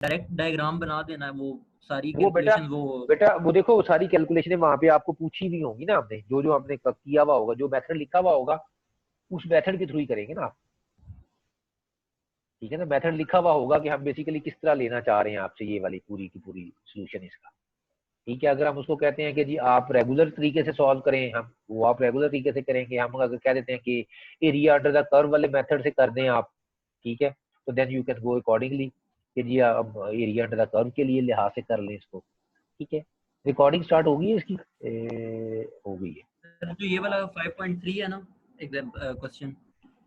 Direct diagram बना देना है, वो सारी वो बेटा कैलकुलेशन वो। बेटा वो देखो सारी कैलकुलेशनें वहां पे आपको पूछी भी होंगी ना, हमने जो जो हमने किया हुआ होगा, जो मेथड लिखा हुआ होगा उस मेथड के थ्रू ही करेंगे ना आप। ठीक है ना, मेथड लिखा हुआ होगा कि हम बेसिकली किस तरह लेना चाह रहे हैं आपसे ये वाली पूरी की पूरी सोल्यूशन इसका। ठीक है, अगर हम उसको कहते हैं कि जी आप रेगुलर तरीके से सॉल्व करें, हम वो आप रेगुलर तरीके से करेंगे। हम अगर कह देते हैं कि एरिया अंडर द कर्व वाले मेथड से कर दें आप, ठीक है, तो then you can go accordingly कि जी आप एरिया अंडर द कर्व के लिए लिहाज से कर लें इसको। ठीक है, रिकॉर्डिंग स्टार्ट होगी इसकी, हो गई है। सर जो ये वाला 5.3 है ना एग्जाम क्वेश्चन,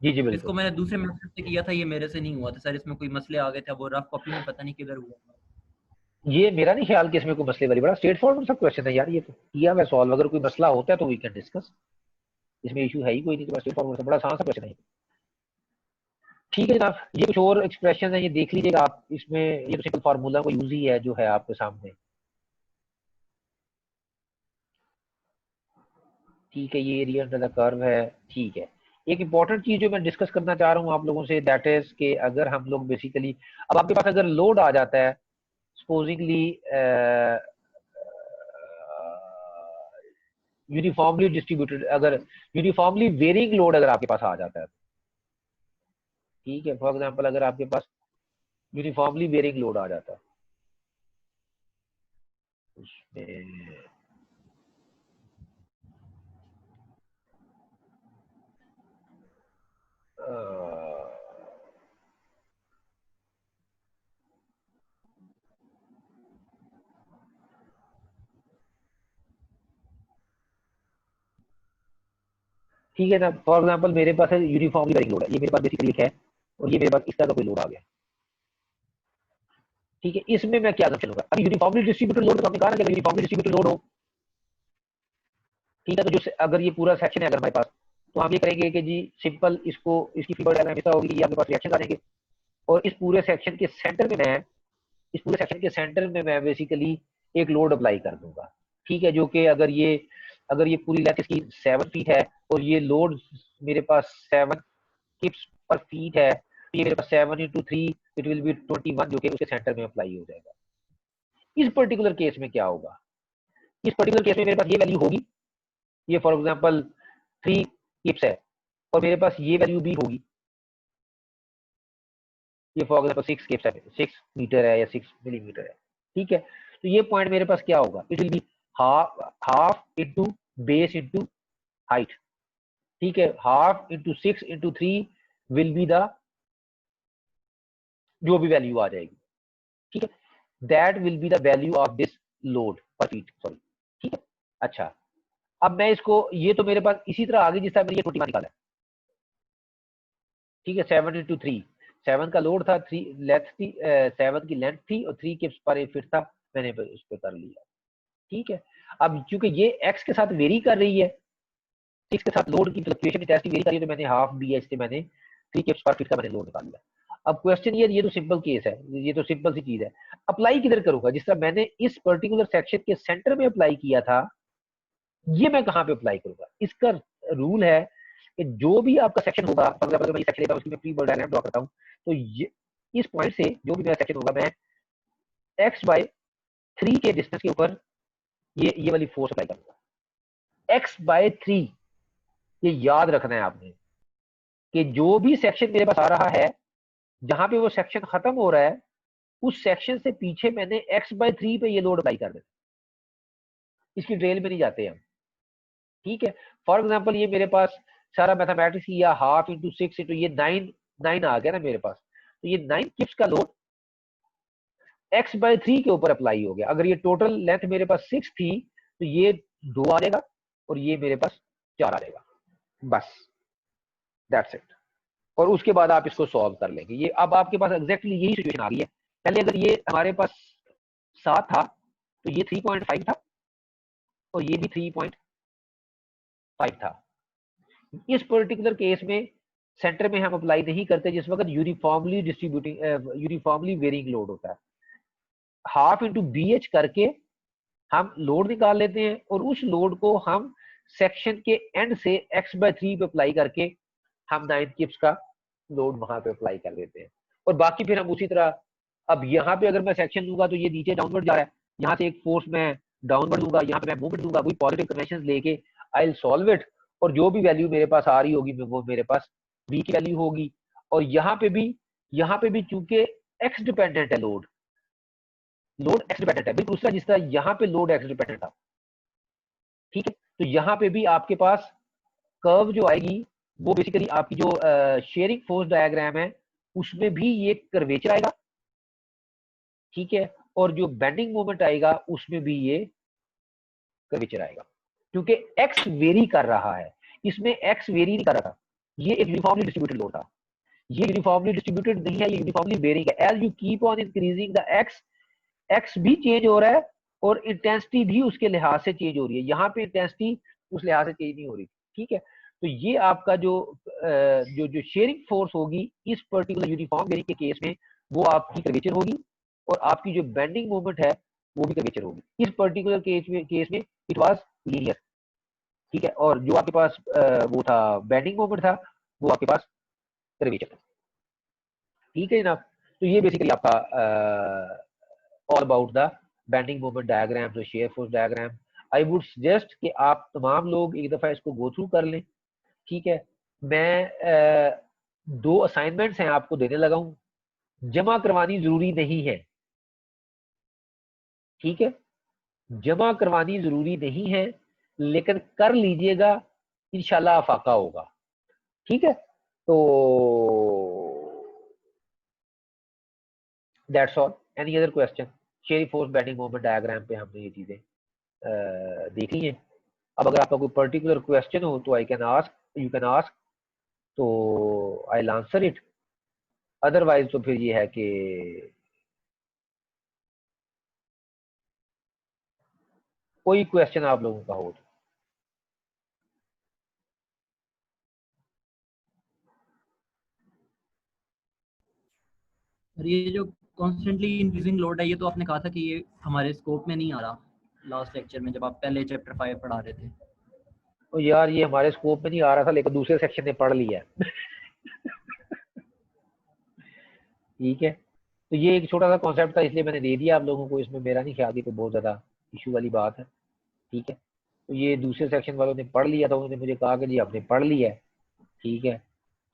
जी जी इसको बिल्कुल। मैंने दूसरे मेथड से किया था, ये मेरे से नहीं हुआ था सर, इसमें कोई मसले आ गए थे, वो रफ कॉपी में पता नहीं किधर हुआ था। ये मेरा नहीं ख्याल कि इसमें कोई मसले वाली, बड़ा स्ट्रेट फॉरवर्ड सा क्वेश्चन है यार, ये तो किया हुआ सॉल्व। अगर कोई मसला होता है तो वी कैन डिस्कस, इसमें इशू है ही कोई नहीं, तो स्ट्रेट फॉरवर्ड बड़ा आसान सा क्वेश्चन है। ठीक है जनाब, ये कुछ और एक्सप्रेशन है, ये देख लीजिएगा आप इसमें, ये तो सिंपल फार्मूला को यूज ही है जो है आपके सामने। ठीक है, ये एरिया अंडर द कर्व है। ठीक है, एक इंपॉर्टेंट चीज जो मैं डिस्कस करना चाह रहा हूँ आप लोगों से, दैट इज कि अगर हम लोग बेसिकली, अब आपके पास अगर लोड आ जाता है सपोजिंगली यूनिफॉर्मली डिस्ट्रीब्यूटेड, अगर यूनिफॉर्मली वेरिंग लोड अगर आपके पास आ जाता है, ठीक है, फॉर एग्जांपल अगर आपके पास यूनिफॉर्मली वेरिंग लोड आ जाता है उसमें, ठीक है ना, फॉर एग्जांपल मेरे पास है यूनिफॉर्मली वेरिंग लोड है, ये मेरे पास बेसिकली है, और ये मेरे पास इस तरह का कोई लोड आ गया। ठीक है, इसमें मैं क्या चलूंगा, अभी यूनिफॉर्मली डिस्ट्रीब्यूटेड लोड तो हमने कहा ना कि यूनिफॉर्मली डिस्ट्रीब्यूटेड लोड हो, ठीक है, तो जो अगर ये पूरा सेक्शन है अगर हमारे पास, तो हम ये करेंगे कि जी सिंपल इसको, इसकी फिगर डायग्राम ऐसा होगी, ये आपके पास रिएक्शन आ जाएंगे, और इस पूरे सेक्शन के सेंटर में मैं, इस पूरे सेक्शन के सेंटर में मैं बेसिकली एक लोड अप्लाई कर दूंगा। ठीक है, जो कि अगर ये पूरी लेंथ इसकी 7 फीट है, और ये लोड मेरे पास 7 किप्स पर फीट है, तो ये मेरे पास 7 × 3 इट विल बी 21, जो कि उसके सेंटर में अप्लाई हो जाएगा। इस पर्टिकुलर केस में क्या होगा, इस पर्टिकुलर केस में मेरे पास ये वैल्यू होगी, ये फॉर एग्जाम्पल 3 किप्स है, और मेरे पास ये वैल्यू भी होगी, ये फॉर एग्जाम्पल 6 किप्स है, 6 मीटर है या 6 मिलीमीटर है। ठीक है, तो ये पॉइंट मेरे पास क्या होगा, it will be half into base into height. ठीक है, half into 6 × 3 will be the जो भी वैल्यू आ जाएगी। ठीक है, that will be the value of this load पर फीट, सॉरी। ठीक है, अच्छा, अब मैं इसको, ये तो मेरे पास इसी तरह आगे जिस तरह मैंने ये 21 निकाला है। ठीक है, 7 × 3, 7 का लोड था, 3 लेंथ थी, 7 की लेंथ थी, और 3 किप्स पर फीट था, मैंने उस पर कर लिया। ठीक है, अब चूंकि ये एक्स के साथ वेरी कर रही है, 6 के साथ लोड की फ्लक्चुएशन वेरी कर रही है, तो मैंने हाफ बी एच से मैंने 3 किप्स पर फीट का मैंने लोड निकाल लिया। अब क्वेश्चन ये तो सिंपल केस है, ये तो सिंपल सी चीज है। अप्लाई किधर करूंगा, जिस तरह मैंने इस पर्टिकुलर सेक्शन के सेंटर में अप्लाई किया था, ये मैं कहां पे अप्लाई करूंगा। इसका रूल है कि जो भी आपका सेक्शन होगा, अगर मैं सेक्शन लेता हूं, उसकी मैं प्री बॉडी डायग्राम ड्रॉ करता हूं, तो ये इस पॉइंट से जो भी मेरा सेक्शन होगा, मैं x/3 के डिस्टेंस के ऊपर ये वाली फोर्स अप्लाई करूंगा। x/3, ये याद रखना है आपने कि जो भी सेक्शन मेरे पास आ रहा है, जहां पे वो सेक्शन खत्म हो रहा है, उस सेक्शन से पीछे मैंने x/3 पे ये लोड अप्लाई कर देना। इसकी ड्रेल में नहीं जाते हम। ठीक है, फॉर एग्जाम्पल ये मेरे पास सारा मैथमेटिक्स किया, हाफ इंटू 6 इंटू ये 9 आ गया ना मेरे पास, तो ये 9 किप्स का लोड x/3 के ऊपर अप्लाई हो गया। अगर ये टोटल लेंथ मेरे पास 6 थी, तो ये 2 आ जाएगा, और ये मेरे पास 4 आ जाएगा, बस दैट्स इट। और उसके बाद आप इसको सॉल्व कर लेंगे। ये अब आपके पास एग्जैक्टली यही सिचुएशन आ गई है। पहले अगर ये हमारे पास 7 था, तो ये 3.5 था, और ये भी 3.5 था। इस पर्टिकुलर केस में सेंटर में हम अप्लाई नहीं करते जिस वक्त uniformly distributing uniformly varying load होता है। हाफ इंटू बी एच करके हम लोड निकाल लेते हैं, और उस लोड को हम सेक्शन के एंड से x/3 पे अप्लाई करके हम 9 किप्स का लोड वहां पे अप्लाई कर देते हैं, और बाकी फिर हम उसी तरह अब यहाँ पे अगर मैं सेक्शन दूंगा तो ये नीचे डाउनवर्ड जा रहा है, यहाँ से एक फोर्स मैं डाउनवर्ड दूंगा, यहाँ पे मैं मूवमेंट दूंगा, वही पॉजिटिव कन्वेंशन लेके आई विल सॉल्व इट, और जो भी वैल्यू मेरे पास आ रही होगी वो मेरे पास v की वैल्यू होगी। और यहाँ पे भी चूंकि एक्स डिपेंडेंट है, लोड एक्स डिपेंडेंट है, बिल्कुल दूसरा जिस तरह यहाँ पे लोड एक्स डिपेंडेंट था, ठीक है। तो यहाँ पे भी आपके पास कर्व जो आएगी वो बेसिकली आपकी जो शेयरिंग फोर्स डायग्राम है उसमें भी ये कर्वेचर आएगा, ठीक है। और जो बेंडिंग मोमेंट आएगा उसमें भी ये कर्वेचर आएगा, क्योंकि एक्स वेरी कर रहा है, इसमें एक्स वेरी नहीं कर रहा था, ये एक यूनिफॉर्मली डिस्ट्रीब्यूटेड लोड था, ये यूनिफॉर्मली डिस्ट्रीब्यूटेड नहीं है, ये यूनिफॉर्मली वेरिंग है। As you keep on increasing the x, x भी चेंज हो रहा है और इंटेंसिटी भी उसके लिहाज से चेंज हो रही है, यहाँ पे इंटेंसिटी उस लिहाज से चेंज नहीं हो रही, ठीक है। तो ये आपका जो जो शेयरिंग फोर्स होगी इस पर्टिकुलर यूनिफॉर्म वेरिंग के केस में वो आपकी कर्वेचर होगी, और आपकी जो बेंडिंग मोमेंट है वो भी कर्वेचर होगी। इस पर्टिकुलर केस में इट वाज लीनियर, ठीक है, और जो आपके पास वो था बेंडिंग मोमेंट था वो आपके पास कर्वेचर था, ठीक है जनाब। तो ये बेसिकली आपका all about the bending moment diagram, जो shear force diagram. I would suggest कि आप तमाम लोग एक दफा इसको गो थ्रू कर लें, ठीक है। मैं दो असाइनमेंट्स हैं आपको देने लगा हूं, जमा करवानी जरूरी नहीं है, ठीक है, जमा करवानी जरूरी नहीं है, लेकिन कर लीजिएगा, इंशाल्लाह अफाका होगा, ठीक है। तो that's all. Any other question? Sharing force bending moment diagram पे हमने ये चीजें देख ली हैं। अब अगर आपका कोई पर्टिकुलर क्वेश्चन हो तो I can ask, you can ask, तो I will answer it. Otherwise तो फिर ये है कि कोई क्वेश्चन आप लोगों का हो तो। और ये जो कॉन्स्टेंटली इंक्रीजिंग लोड है, ये तो आपने कहा था कि ये हमारे स्कोप में नहीं आ रहा लास्ट लेक्चर में जब आप पहले चैप्टर 5 पढ़ा रहे थे। तो यार ये हमारे स्कोप में नहीं आ रहा था, लेकिन दूसरे सेक्शन ने पढ़ लिया है। ठीक है, तो ये एक छोटा सा कॉन्सेप्ट था इसलिए मैंने दे दिया आप लोगों को, इसमें मेरा नहीं ख्याल कि कोई बहुत ज्यादा इशू वाली बात है, ठीक है। तो ये दूसरे सेक्शन वालों ने पढ़ लिया था, उन्होंने मुझे कहा कि जी आपने पढ़ लिया है, ठीक है,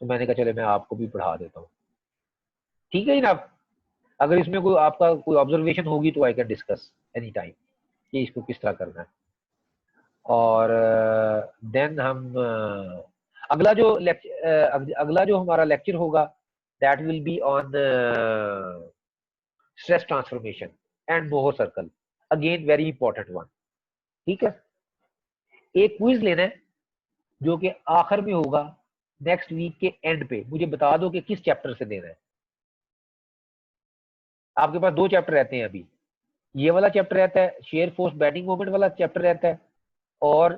तो मैंने कहा चले मैं आपको भी पढ़ा देता हूँ, ठीक है जनाब। अगर इसमें कोई आपका कोई ऑब्जर्वेशन होगी तो I can discuss any time कि इसको किस तरह करना है। और देन हम अगला जो हमारा लेक्चर होगा that will be on stress transformation and Bohr circle, again very important one, ठीक है। एक क्विज लेना है जो कि आखिर में होगा नेक्स्ट वीक के एंड पे, मुझे बता दो कि किस चैप्टर से देना है। आपके पास दो चैप्टर रहते हैं अभी, ये वाला चैप्टर रहता है शेयर फोर्स बेंडिंग मोमेंट वाला चैप्टर रहता है, और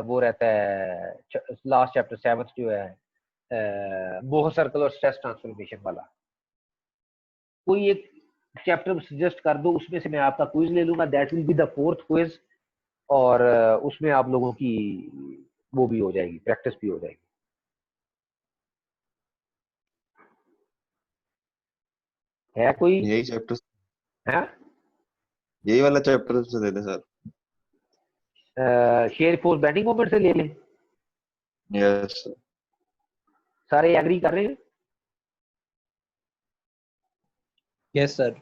वो रहता है लास्ट चैप्टर 7 जो है बोहर सर्कल और स्ट्रेस ट्रांसफॉर्मेशन वाला। कोई एक चैप्टर सजेस्ट कर दो, उसमें से मैं आपका क्विज ले लूंगा, that will be the fourth quiz, और उसमें आप लोगों की वो भी हो जाएगी, प्रैक्टिस भी हो जाएगी। है कोई? यही चैप्टर, है यही वाला चैप्टर से दे दे sir. Shear force bending moment से ले लें, यस सारे एग्री कर रहे हैं? Yes sir.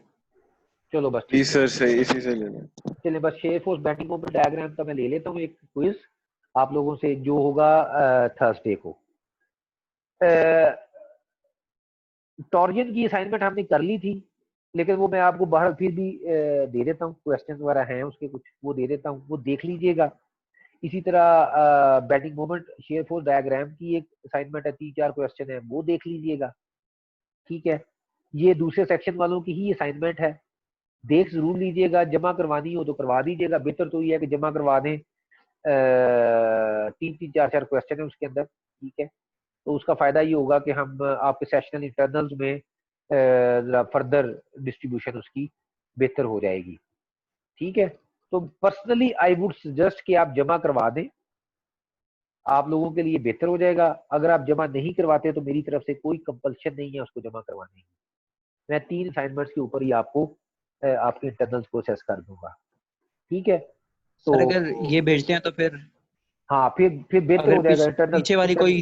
चलो बस जी ठीक है, सर, सही, इसी से ले लें। चलिए बस share force bending moment diagram का मैं ले लेता हूँ एक क्विज आप लोगों से, जो होगा थर्सडे को। टॉर्जन की असाइनमेंट हमने कर ली थी, लेकिन वो मैं आपको बाहर फिर भी दे देता हूँ, क्वेश्चन वगैरह हैं उसके कुछ, वो दे देता हूँ, वो देख लीजिएगा। इसी तरह bending moment share force diagram की एक असाइनमेंट है, 3-4 क्वेश्चन है, वो देख लीजिएगा, ठीक है। ये दूसरे सेक्शन वालों की ही असाइनमेंट है, देख जरूर लीजिएगा, जमा करवानी हो तो करवा दीजिएगा, बेहतर तो ये है कि जमा करवा दें। 3-4 क्वेश्चन है उसके अंदर, ठीक है। तो उसका फायदा ये होगा कि हम आपके सेशनल इंटरनल्स में फर्दर डिस्ट्रीब्यूशन उसकी बेहतर हो जाएगी, ठीक है। तो पर्सनली आई वुड सजेस्ट कि आप जमा करवा दें, आप लोगों के लिए बेहतर हो जाएगा। अगर आप जमा नहीं करवाते तो मेरी तरफ से कोई कंपल्शन नहीं है उसको जमा करवाने की, मैं 3 असाइनमेंट्स के ऊपर ही आपको आपके इंटरनल्स को असेस कर दूंगा, ठीक है। तो सर अगर ये भेजते हैं तो फिर हाँ फिर बेहतर अगर हो जाएगा इंटरनल। पीछे वाली कोई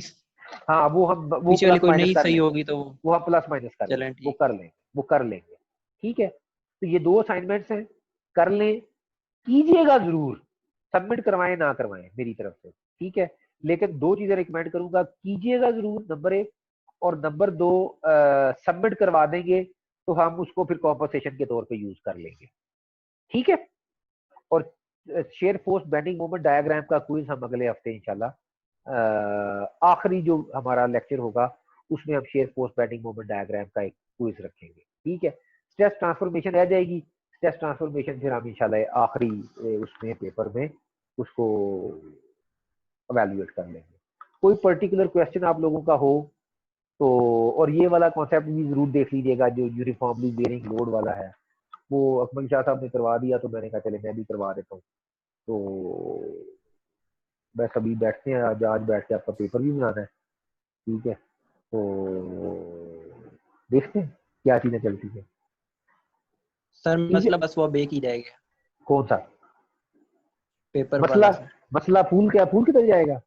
हाँ वो पीछे वाली प्लस कोई माइनस नहीं कर सही लेंगे, होगी तो वो हम प्लस माइनस कर चलें लेंगे, वो ठीक। कर लेंगे, वो कर लेंगे, ठीक है। तो ये 2 असाइनमेंट्स हैं, कर लें, कीजिएगा जरूर, सबमिट करवाएं ना करवाएं मेरी तरफ से, ठीक है। लेकिन 2 चीजें रिकमेंड करूंगा, कीजिएगा जरूर नंबर 1, और नंबर 2 सबमिट करवा देंगे तो हम उसको फिर कॉम्पनसेशन के तौर पे यूज कर लेंगे, ठीक है। और share post bending moment diagram का क्विज हम अगले हफ्ते इंशाल्लाह आखिरी जो हमारा लेक्चर होगा उसमें हम share post bending moment diagram का एक क्विज रखेंगे, ठीक है। स्ट्रेस ट्रांसफॉर्मेशन रह जाएगी, स्ट्रेस ट्रांसफॉर्मेशन फिर हम इंशाल्लाह आखिरी उसमें पेपर में उसको एवेल्युएट कर लेंगे। कोई पर्टिकुलर क्वेश्चन आप लोगों का हो तो, और ये वाला कॉन्सेप्ट भी जरूर देख लीजिएगा जो यूनिफॉर्मली बेयरिंग लोड वाला है, वो अकमल शाह साहब ने करवा दिया तो मैंने कहा चले मैं भी करवा देता हूँ। तो बस अभी बैठते हैं, आज बैठ के आपका पेपर भी बनाना है, ठीक है। तो देखते हैं क्या चीजें चलती है। सर ठीक है, मसला बस वो बेक ही जाएगा कौन सा पेपर मसला? वाला सर। मसला फूल किधर जाएगा?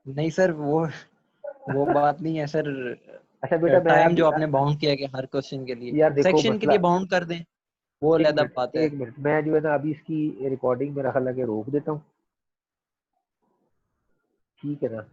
नहीं सर वो बात नहीं है सर। अच्छा बेटा मैं टाइम अभी जो आपने बाउंड किया गया हर क्वेश्चन के लिए, यार देखो सेक्शन के मसला, लिए बाउंड कर दें, वो एक अलग मिनट बात है। एक मिनट मैं जो है ना अभी इसकी रिकॉर्डिंग मेरा ख्याल है कि रोक देता हूँ, ठीक है ना।